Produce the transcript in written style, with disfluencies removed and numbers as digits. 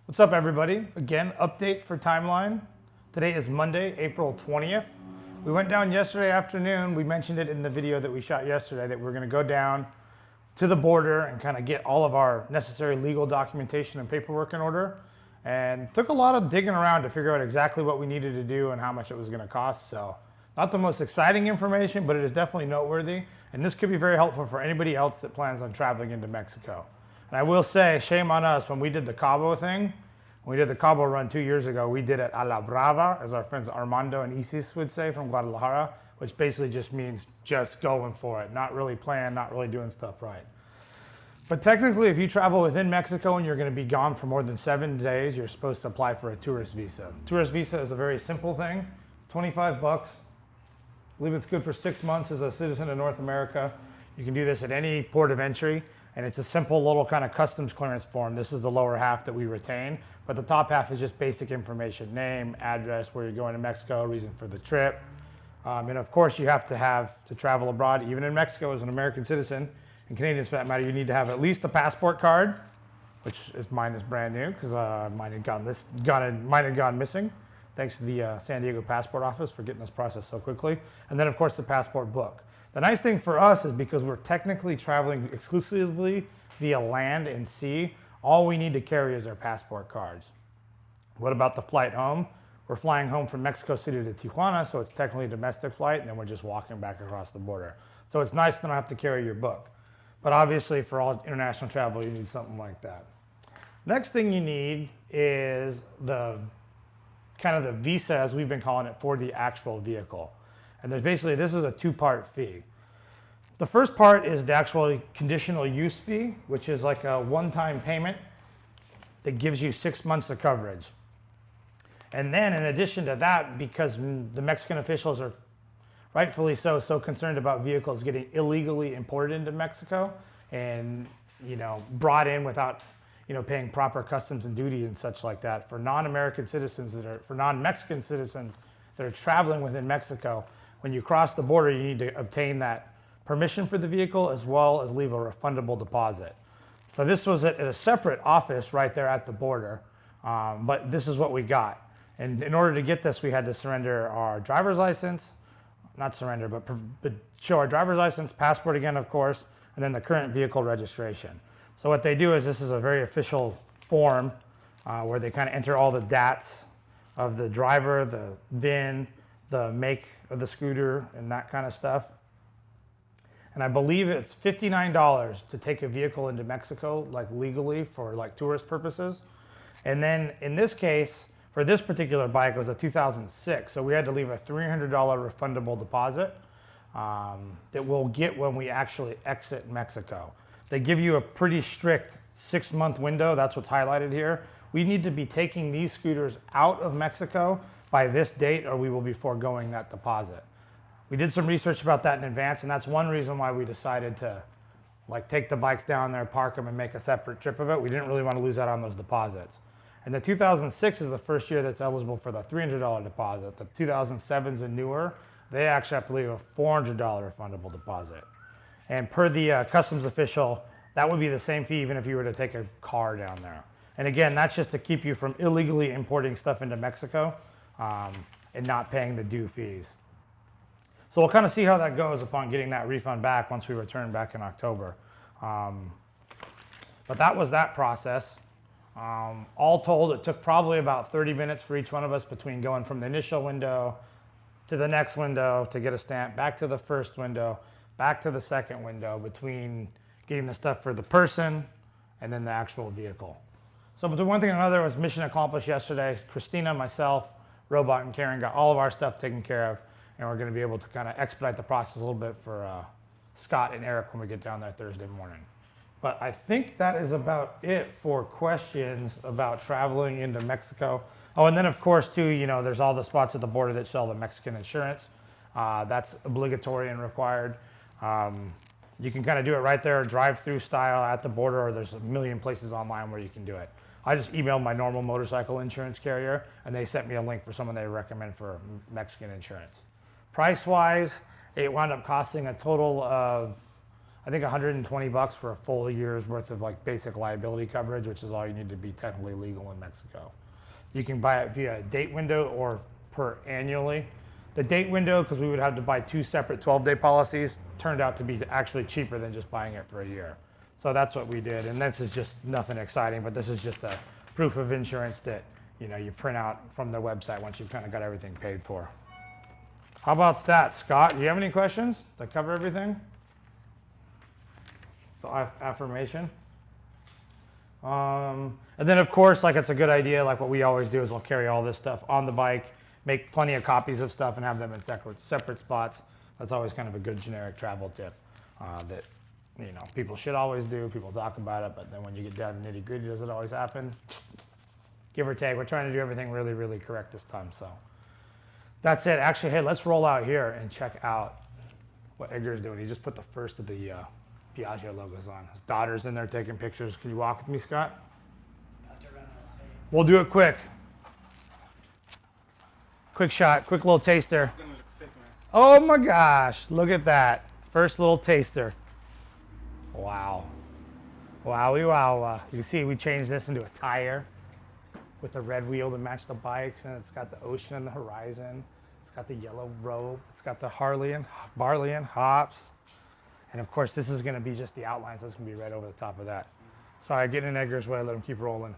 What's up, everybody? Again, update for timeline. Today is Monday, April 20th. We went down yesterday afternoon. We mentioned it in the video that we shot yesterday that we're going to go down to the border and kind of get all of our necessary legal documentation and paperwork in order. And took a lot of digging around to figure out exactly what we needed to do and how much it was going to cost. So, not the most exciting information, but it is definitely noteworthy. And this could be very helpful for anybody else that plans on traveling into Mexico. And I will say, shame on us, when we did the Cabo thing, when we did the Cabo run 2 years ago, we did it a la brava, as our friends Armando and Isis would say from Guadalajara, which basically just means just going for it, not really playing, not really doing stuff right. But technically, if you travel within Mexico and you're going to be gone for more than 7 days, you're supposed to apply for a tourist visa. Tourist visa is a very simple thing, 25 bucks. I believe it's good for 6 months as a citizen of North America. You can do this at any port of entry. And it's a simple little kind of customs clearance form. This is the lower half that we retain, but the top half is just basic information: name, address, where you're going to Mexico, reason for the trip. And of course, you have to travel abroad, even in Mexico as an American citizen, and Canadians for that matter, you need to have at least a passport card, which is mine is brand new because mine had gone missing. Thanks to the San Diego Passport Office for getting this process so quickly. And then of course the passport book. The nice thing for us is because we're technically traveling exclusively via land and sea, all we need to carry is our passport cards. What about the flight home? We're flying home from Mexico City to Tijuana, so it's technically a domestic flight, and then we're just walking back across the border. So it's nice to not have to carry your book. But obviously for all international travel, you need something like that. Next thing you need is the kind of the visa, as we've been calling it, for the actual vehicle. And there's basically, this is a two-part fee. The first part is the actual conditional use fee, which is like a one-time payment that gives you 6 months of coverage. And then in addition to that, because the Mexican officials are rightfully so concerned about vehicles getting illegally imported into Mexico and, brought in without, paying proper customs and duty and such like that, for non-American citizens for non-Mexican citizens that are traveling within Mexico, when you cross the border, you need to obtain that permission for the vehicle as well as leave a refundable deposit. So this was at a separate office right there at the border, but this is what we got. And in order to get this, we had to surrender our driver's license, not surrender, but show our driver's license, passport again, of course, and then the current vehicle registration. So what they do is, this is a very official form where they kind of enter all the DATs of the driver, the VIN, the make of the scooter, and that kind of stuff. And I believe it's $59 to take a vehicle into Mexico, like legally for like tourist purposes. And then in this case, for this particular bike, it was a 2006. So we had to leave a $300 refundable deposit that we'll get when we actually exit Mexico. They give you a pretty strict 6-month window. That's what's highlighted here. We need to be taking these scooters out of Mexico by this date, or we will be foregoing that deposit. We did some research about that in advance, and that's one reason why we decided to take the bikes down there, park them, and make a separate trip of it. We didn't really want to lose out on those deposits. And the 2006 is the first year that's eligible for the $300 deposit. The 2007s and newer, they actually have to leave a $400 refundable deposit. And per the customs official, that would be the same fee even if you were to take a car down there. And again, that's just to keep you from illegally importing stuff into Mexico and not paying the due fees. So we'll kind of see how that goes upon getting that refund back once we return back in October. But that was that process. All told, it took probably about 30 minutes for each one of us between going from the initial window to the next window to get a stamp, back to the first window, back to the second window, between getting the stuff for the person and then the actual vehicle. So between one thing and another, it was mission accomplished yesterday. Christina, myself, Robot, and Karen got all of our stuff taken care of. And we're going to be able to kind of expedite the process a little bit for Scott and Eric when we get down there Thursday morning. But I think that is about it for questions about traveling into Mexico. Oh, and then of course too, there's all the spots at the border that sell the Mexican insurance. That's obligatory and required. You can kind of do it right there, drive-through style at the border, or there's a million places online where you can do it. I just emailed my normal motorcycle insurance carrier, and they sent me a link for someone they recommend for Mexican insurance. Price-wise, it wound up costing a total of I think 120 bucks for a full year's worth of like basic liability coverage, which is all you need to be technically legal in Mexico. You can buy it via date window or per annually. The date window, because we would have to buy 2 separate 12-day policies, turned out to be actually cheaper than just buying it for a year. So that's what we did. And this is just nothing exciting, but this is just a proof of insurance that you print out from their website once you've kind of got everything paid for. How about that, Scott? Do you have any questions to cover everything? The affirmation. And then of course, like it's a good idea, like what we always do is we'll carry all this stuff on the bike, make plenty of copies of stuff and have them in separate spots. That's always kind of a good generic travel tip that people should always do. People talk about it, but then when you get down to nitty gritty, does it always happen? Give or take. We're trying to do everything really, really correct this time. So that's it. Actually, hey, let's roll out here and check out what Edgar's doing. He just put the first of the Piaggio logos on. His daughter's in there taking pictures. Can you walk with me, Scott? We'll do it quick. Quick shot, quick little taster. It's gonna look sick, man. Oh my gosh, look at that. First little taster. Wow. Wowie wow. You can see we changed this into a tire with a red wheel to match the bikes, and it's got the ocean and the horizon. It's got the yellow robe. It's got the barley and hops. And of course, this is gonna be just the outline, so it's gonna be right over the top of that. Sorry, getting in Edgar's way, let him keep rolling.